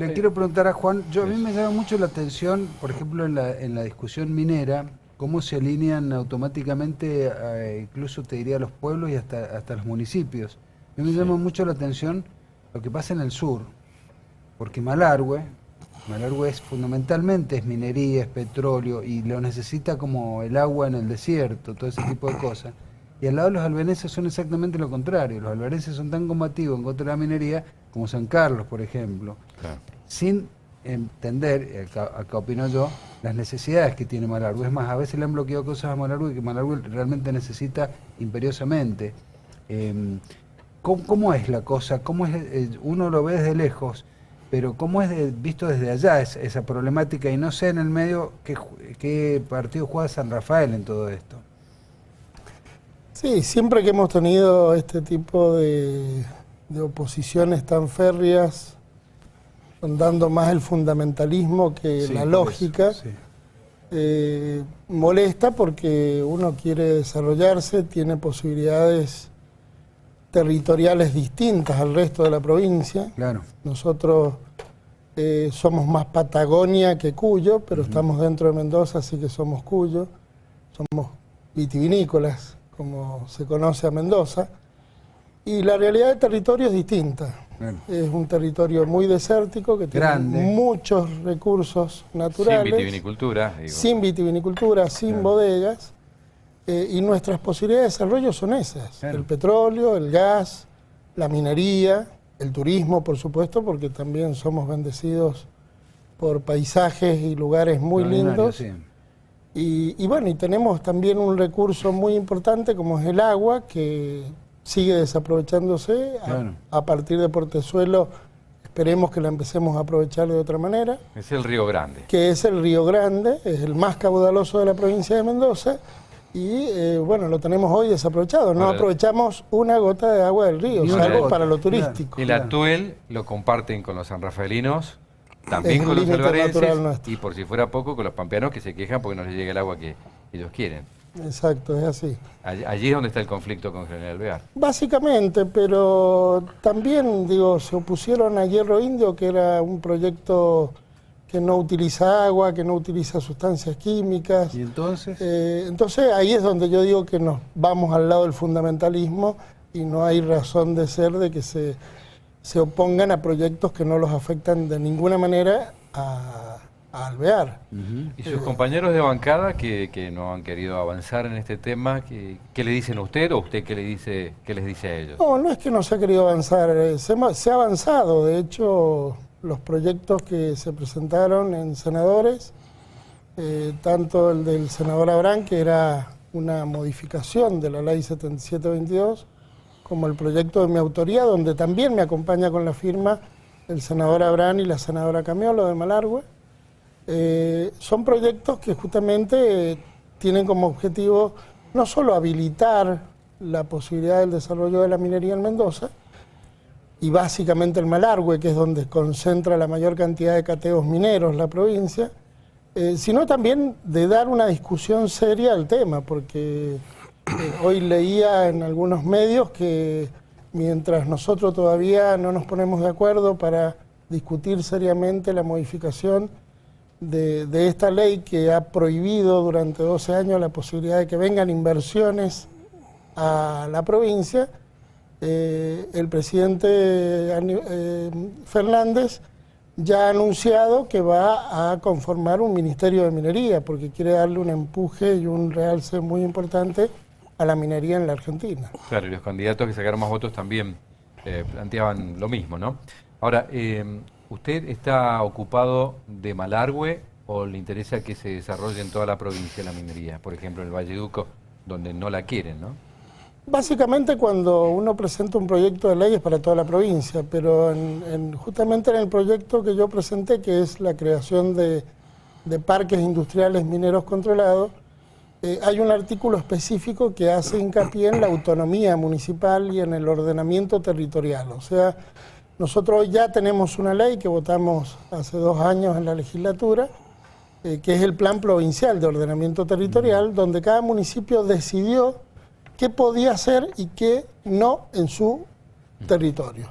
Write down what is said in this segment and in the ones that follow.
le quiero preguntar a Juan, a mí me llama mucho la atención, por ejemplo, en la discusión minera, cómo se alinean automáticamente, incluso te diría los pueblos y hasta los municipios. A mí me llama mucho la atención lo que pasa en el sur, porque Malargüe es fundamentalmente es minería, es petróleo, y lo necesita como el agua en el desierto, todo ese tipo de cosas. Y al lado los albaneses son exactamente lo contrario. Los albaneses son tan combativos en contra de la minería como San Carlos, por ejemplo. Claro. Sin entender, acá opino yo, las necesidades que tiene Malargüe. Es más, a veces le han bloqueado cosas a Malargüe que Malargüe realmente necesita imperiosamente. ¿Cómo es la cosa? ¿Cómo es, uno lo ve desde lejos, pero cómo es visto desde allá esa problemática? Y no sé en el medio qué partido juega San Rafael en todo esto. Sí, siempre que hemos tenido este tipo de oposiciones tan férreas, dando más el fundamentalismo que la lógica, molesta porque uno quiere desarrollarse, tiene posibilidades territoriales distintas al resto de la provincia. Claro. Nosotros somos más Patagonia que Cuyo, pero estamos dentro de Mendoza, así que somos Cuyo, somos vitivinícolas, como se conoce a Mendoza, y la realidad del territorio es distinta. Es un territorio muy desértico que tiene muchos recursos naturales. Sin vitivinicultura. Sin vitivinicultura, sin bodegas, y nuestras posibilidades de desarrollo son esas. El petróleo, el gas, la minería, el turismo, por supuesto, porque también somos bendecidos por paisajes y lugares muy lindos. Y bueno, y tenemos también un recurso muy importante como es el agua, que sigue desaprovechándose. A partir de Portezuelo esperemos que la empecemos a aprovechar de otra manera. Es el Río Grande. Que es el Río Grande, es el más caudaloso de la provincia de Mendoza, y bueno, lo tenemos hoy desaprovechado. No aprovechamos una gota de agua del río, salvo para lo turístico. El Atuel lo comparten con los sanrafaelinos, también con los albarenses, y por si fuera poco con los pampeanos, que se quejan porque no les llega el agua que ellos quieren. Exacto, es así. Allí es donde está el conflicto con General Alvear. Básicamente, pero también, digo, se opusieron a Hierro Indio, que era un proyecto que no utiliza agua, que no utiliza sustancias químicas. ¿Y entonces? Entonces ahí es donde yo digo que nos vamos al lado del fundamentalismo y no hay razón de ser de que se opongan a proyectos que no los afectan de ninguna manera a Alvear. ¿Y sus compañeros de bancada que no han querido avanzar en este tema, qué le dicen a usted o usted qué les dice a ellos? No, no es que no se ha querido avanzar, se ha avanzado. De hecho, los proyectos que se presentaron en senadores, tanto el del senador Abrán, que era una modificación de la ley 7722, como el proyecto de mi autoría, donde también me acompaña con la firma el senador Abrán y la senadora Camiolo de Malargüe. Son proyectos que justamente tienen como objetivo no solo habilitar la posibilidad del desarrollo de la minería en Mendoza, y básicamente el Malargüe, que es donde concentra la mayor cantidad de cateos mineros la provincia, sino también de dar una discusión seria al tema, porque hoy leía en algunos medios que mientras nosotros todavía no nos ponemos de acuerdo para discutir seriamente la modificación de esta ley que ha prohibido durante 12 años la posibilidad de que vengan inversiones a la provincia, el presidente Fernández ya ha anunciado que va a conformar un ministerio de minería porque quiere darle un empuje y un realce muy importante a la minería en la Argentina. Claro, y los candidatos que sacaron más votos también planteaban lo mismo, ¿no? Ahora, ¿usted está ocupado de Malargüe o le interesa que se desarrolle en toda la provincia la minería? Por ejemplo, en el Valleduco, donde no la quieren, ¿no? Básicamente cuando uno presenta un proyecto de ley es para toda la provincia, pero justamente en el proyecto que yo presenté, que es la creación de parques industriales mineros controlados, hay un artículo específico que hace hincapié en la autonomía municipal y en el ordenamiento territorial. O sea, nosotros ya tenemos una ley que votamos hace 2 años en la legislatura, que es el Plan Provincial de Ordenamiento Territorial, donde cada municipio decidió qué podía hacer y qué no en su territorio.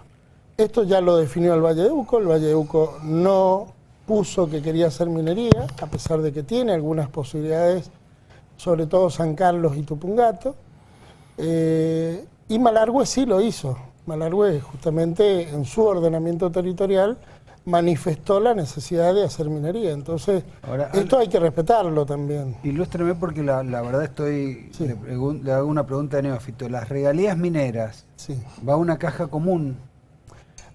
Esto ya lo definió el Valle de Uco. El Valle de Uco no puso que quería hacer minería, a pesar de que tiene algunas posibilidades, sobre todo San Carlos y Tupungato. Y Malargüe sí lo hizo. Malargüe, justamente en su ordenamiento territorial, manifestó la necesidad de hacer minería. Entonces, Ahora, esto hay que respetarlo también. Ilústreme porque la verdad Sí. le hago una pregunta de neófito. Las regalías mineras, Sí. ¿va a una caja común?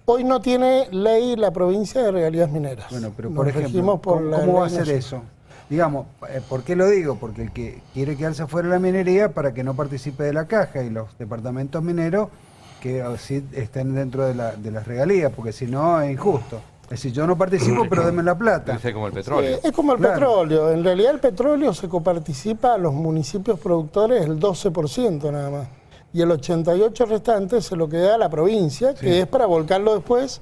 Hoy no tiene ley la provincia de regalías mineras. Bueno, pero Nos por ejemplo, regimos por la ¿cómo va a ley ser nacional. eso? Digamos, ¿por qué lo digo? Porque el que quiere quedarse fuera de la minería para que no participe de la caja y los departamentos mineros que sí estén dentro de las regalías, porque si no es injusto. Es decir, yo no participo, pero denme la plata. Debe ser como el petróleo. Es como el Claro. petróleo. En realidad el petróleo se coparticipa a los municipios productores el 12% nada más. Y el 88% restante se lo queda a la provincia, que es para volcarlo después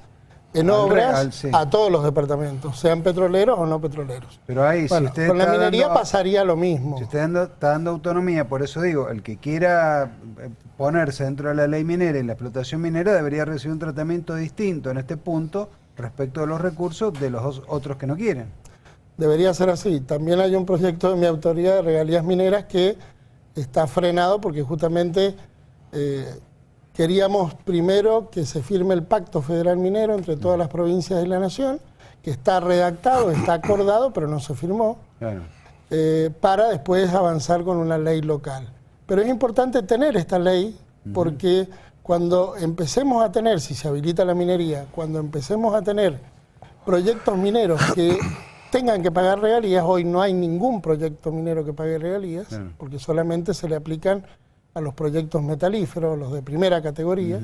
en Al obras real, sí. a todos los departamentos, sean petroleros o no petroleros. Pero ahí, Bueno, si usted con la está minería dando- pasaría lo mismo. Si usted está dando autonomía, por eso digo, el que quiera ponerse dentro de la ley minera y la explotación minera debería recibir un tratamiento distinto en este punto respecto de los recursos de los otros que no quieren. Debería ser así. También hay un proyecto de mi autoría de regalías mineras que está frenado porque justamente queríamos primero que se firme el Pacto Federal Minero entre todas las provincias de la Nación, que está redactado, está acordado, pero no se firmó, Claro. para después avanzar con una ley local. Pero es importante tener esta ley porque cuando empecemos a tener, si se habilita la minería, cuando empecemos a tener proyectos mineros que tengan que pagar regalías, hoy no hay ningún proyecto minero que pague regalías, Claro. porque solamente se le aplican a los proyectos metalíferos, los de primera categoría.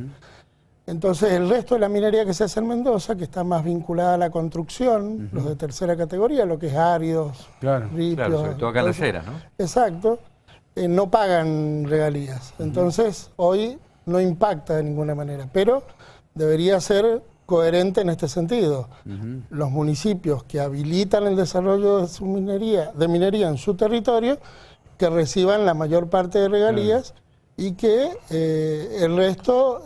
Entonces el resto de la minería que se hace en Mendoza, que está más vinculada a la construcción, los de tercera categoría, lo que es áridos, Claro. ripios, Claro, sobre todo acá en la todo eso. acera, ¿no? Exacto, no pagan regalías. Entonces, hoy no impacta de ninguna manera, pero debería ser coherente en este sentido. Los municipios que habilitan el desarrollo de su minería en su territorio, que reciban la mayor parte de regalías y que el resto,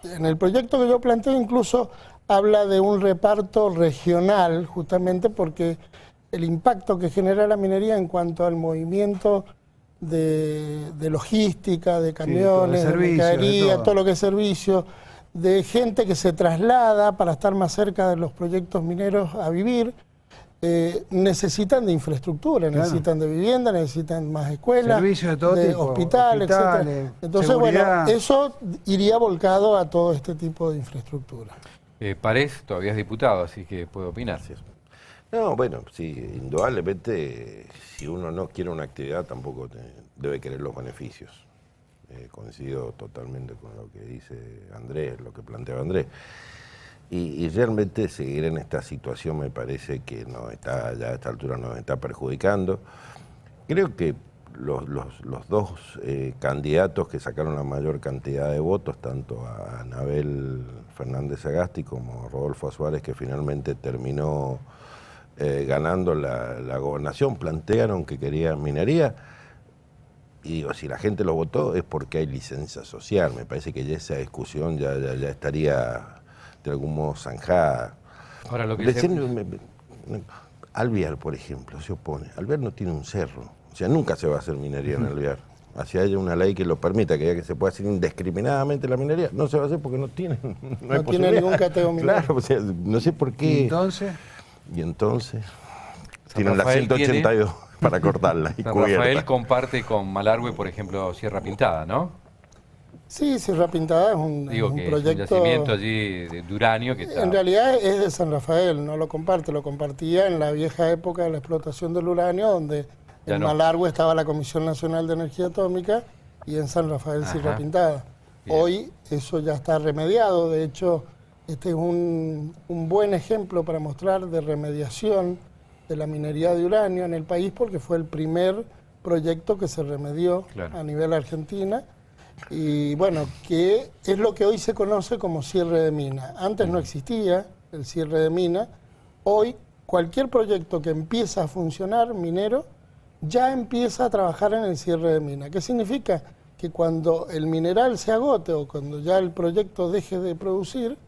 en el proyecto que yo planteo incluso habla de un reparto regional, justamente porque el impacto que genera la minería en cuanto al movimiento de logística, de camiones, de servicios, de mercadería, todo. todo lo que es servicio, de gente que se traslada para estar más cerca de los proyectos mineros a vivir, necesitan de infraestructura, Claro. necesitan de vivienda, necesitan más escuelas, Servicios de todo tipo, hospitales, hospitales, etcétera. Entonces, seguridad. bueno, eso iría volcado a todo este tipo de infraestructura. Parés todavía es diputado, así que puede opinar. No, bueno, sí, indudablemente, si uno no quiere una actividad, tampoco debe querer los beneficios. Coincido totalmente con lo que dice Andrés, lo que plantea Andrés. Y realmente seguir en esta situación me parece que nos está, ya a esta altura nos está perjudicando. Creo que los dos candidatos que sacaron la mayor cantidad de votos, tanto a Anabel Fernández Agasti como a Rodolfo Suárez, que finalmente terminó ganando la gobernación, plantearon que querían minería. Y digo, si la gente lo votó es porque hay licencia social. Me parece que ya esa discusión ya estaría de algún modo zanjada. Ahora lo que Alvear, por ejemplo, se opone. Alvear no tiene un cerro. O sea, nunca se va a hacer minería en Alvear. Así haya una ley que lo permita, que ya que se pueda hacer indiscriminadamente la minería, no se va a hacer porque no tiene, no hay tiene posibilidad. ningún cateo minero. Claro, o sea, no sé por Y qué. entonces, Y entonces San tienen la Rafael 182 para cortarla y San cubierta. Rafael comparte con Malargüe, por ejemplo, Sierra Pintada, ¿no? Sí, Sierra Pintada es un, Digo un que es un proyecto... yacimiento allí de uranio que está... En realidad es de San Rafael, no lo comparte, lo compartía en la vieja época de la explotación del uranio, donde Ya en no. Malargüe estaba la Comisión Nacional de Energía Atómica y en San Rafael Ajá. Sierra Pintada. Bien. Hoy eso ya está remediado, de hecho este es un buen ejemplo para mostrar de remediación de la minería de uranio en el país porque fue el primer proyecto que se remedió Claro. a nivel Argentina. Y bueno, que es lo que hoy se conoce como cierre de mina. Antes no existía el cierre de mina. Hoy cualquier proyecto que empieza a funcionar minero ya empieza a trabajar en el cierre de mina. ¿Qué significa? Que cuando el mineral se agote o cuando ya el proyecto deje de producir,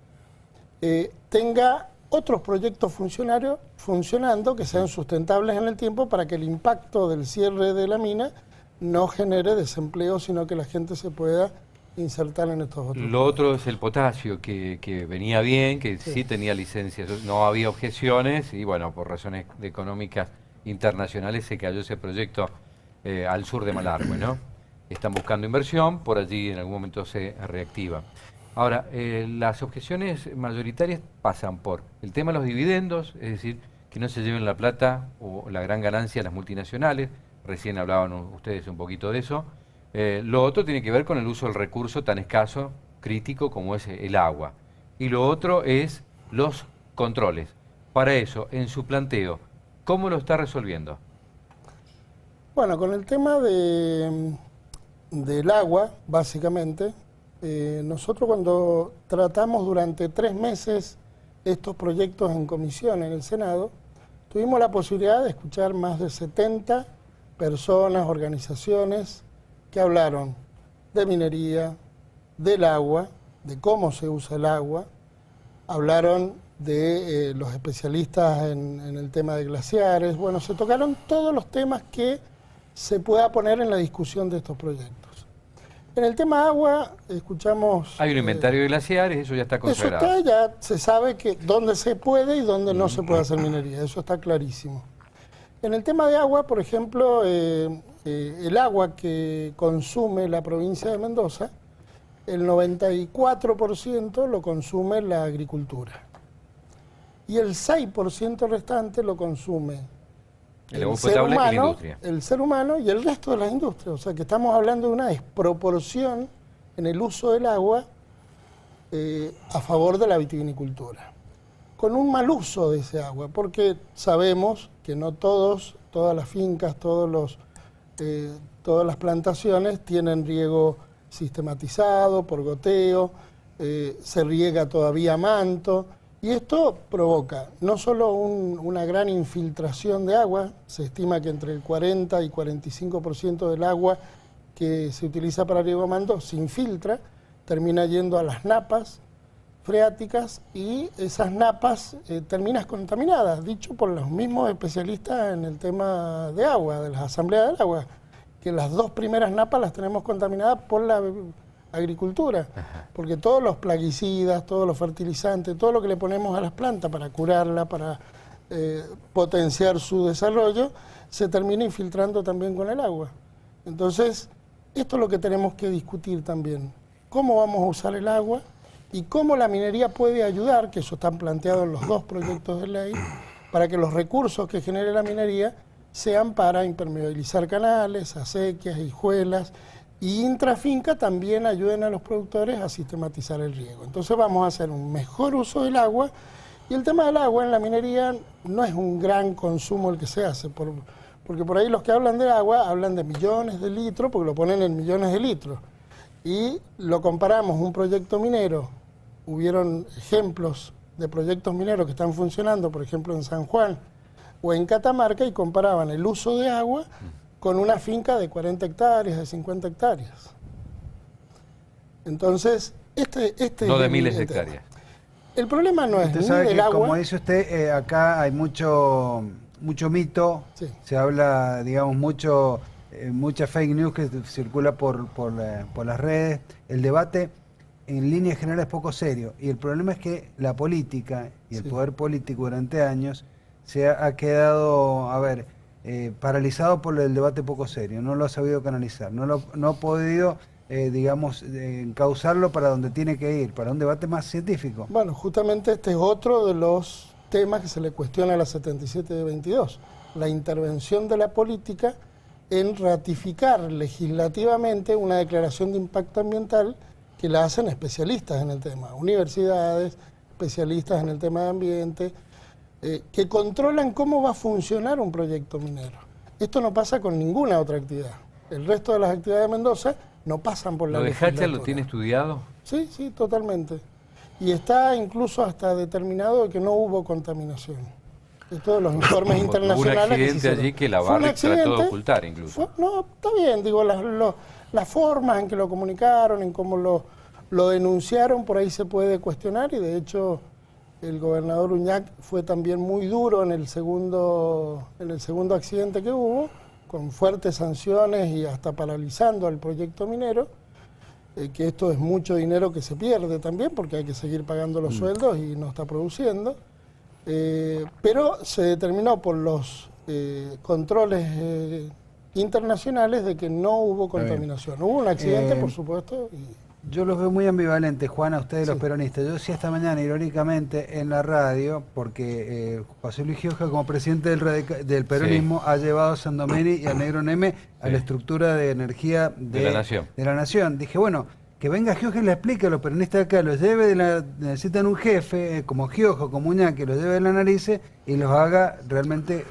tenga otros proyectos funcionando que sean sustentables en el tiempo para que el impacto del cierre de la mina no genere desempleo, sino que la gente se pueda insertar en estos otros. Lo otro es el potasio, que venía bien, que sí tenía licencias, no había objeciones y bueno, por razones económicas internacionales se cayó ese proyecto al sur de Malargüe, ¿no? Están buscando inversión, por allí en algún momento se reactiva. Ahora, las objeciones mayoritarias pasan por el tema de los dividendos, es decir, que no se lleven la plata o la gran ganancia a las multinacionales, recién hablaban ustedes un poquito de eso. Lo otro tiene que ver con el uso del recurso tan escaso, crítico como es el agua. Y lo otro es los controles. Para eso, en su planteo, ¿cómo lo está resolviendo? Bueno, con el tema del agua, básicamente, nosotros cuando tratamos durante 3 meses estos proyectos en comisión en el Senado, tuvimos la posibilidad de escuchar más de 70 personas, organizaciones que hablaron de minería, del agua, de cómo se usa el agua, hablaron de los especialistas en el tema de glaciares, bueno, se tocaron todos los temas que se pueda poner en la discusión de estos proyectos. En el tema agua, escuchamos... Hay un inventario de glaciares, eso ya está consagrado. Eso está, ya se sabe que dónde se puede y dónde no se puede hacer minería, eso está clarísimo. En el tema de agua, por ejemplo, el agua que consume la provincia de Mendoza, el 94% lo consume la agricultura. Y el 6% restante lo consume el ser humano, el ser humano y el resto de las industrias. O sea que estamos hablando de una desproporción en el uso del agua a favor de la vitivinicultura. Con un mal uso de ese agua, porque sabemos que no todas las fincas, todas las plantaciones tienen riego sistematizado, por goteo, se riega todavía a manto, y esto provoca no solo una gran infiltración de agua, se estima que entre el 40 y 45% del agua que se utiliza para riego a manto se infiltra, termina yendo a las napas freáticas y esas napas terminan contaminadas, dicho por los mismos especialistas en el tema de agua, de las asambleas del agua, que las 2 primeras napas las tenemos contaminadas por la agricultura, porque todos los plaguicidas, todos los fertilizantes, todo lo que le ponemos a las plantas para curarla, para potenciar su desarrollo, se termina infiltrando también con el agua. Entonces, esto es lo que tenemos que discutir también. ¿Cómo vamos a usar el agua? Y cómo la minería puede ayudar, que eso está planteado en los 2 proyectos de ley, para que los recursos que genere la minería sean para impermeabilizar canales, acequias, hijuelas, y intrafinca también ayuden a los productores a sistematizar el riego. Entonces vamos a hacer un mejor uso del agua, y el tema del agua en la minería no es un gran consumo el que se hace, porque por ahí los que hablan de agua hablan de millones de litros, porque lo ponen en millones de litros, y lo comparamos un proyecto minero. Hubieron ejemplos de proyectos mineros que están funcionando, por ejemplo en San Juan o en Catamarca, y comparaban el uso de agua con una finca de 40 hectáreas, de 50 hectáreas. Entonces, no de miles de hectáreas. El problema no es usted ni sabe el que, agua... como dice usted, acá hay mucho mito, Sí. se habla, digamos, mucha fake news que circula por las redes. El debate en líneas generales es poco serio, y el problema es que la política y el poder político durante años se ha quedado, paralizado por el debate poco serio, no lo ha sabido canalizar, no ha podido, encauzarlo para donde tiene que ir, para un debate más científico. Bueno, justamente este es otro de los temas que se le cuestiona a la 77 de 22, la intervención de la política en ratificar legislativamente una declaración de impacto ambiental que la hacen especialistas en el tema, universidades, especialistas en el tema de ambiente, que controlan cómo va a funcionar un proyecto minero. Esto no pasa con ninguna otra actividad. El resto de las actividades de Mendoza no pasan por la legislatura. ¿Lo de Hatcha lo tiene estudiado? Sí, sí, totalmente. Y está incluso hasta determinado de que no hubo contaminación. De todos los informes internacionales. Hubo un accidente allí que la Barrick trató de ocultar incluso. No, está bien, digo, las formas en que lo comunicaron, en cómo lo denunciaron, por ahí se puede cuestionar, y de hecho el gobernador Uñac fue también muy duro en el segundo accidente que hubo, con fuertes sanciones y hasta paralizando al proyecto minero, que esto es mucho dinero que se pierde también porque hay que seguir pagando los sueldos y no está produciendo, pero se determinó por los controles internacionales de que no hubo contaminación. Hubo un accidente, por supuesto. Yo los veo muy ambivalentes, Juan, a ustedes Sí. los peronistas. Yo decía esta mañana, irónicamente, en la radio, porque José Luis Gioja, como presidente del peronismo, ha llevado a Sandomeri y a Negro Neme a la estructura de energía De la nación. de la nación. Dije, bueno, que venga Gioja y le explique a los peronistas de acá, los lleve necesitan un jefe, como Gioja, como Uñac, que los lleve de la nariz y los haga realmente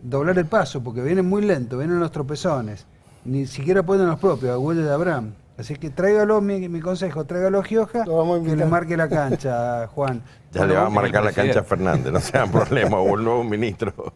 doblar el paso, porque vienen muy lento, vienen los tropezones. Ni siquiera pueden los propios, a huella de Abraham. Así que tráigalo, mi consejo, tráigalo a Gioja, Lo vamos a que le invitar. marque la cancha, Juan. Ya le va a marcar la presidente. cancha a Fernández, no sea problema, o el nuevo ministro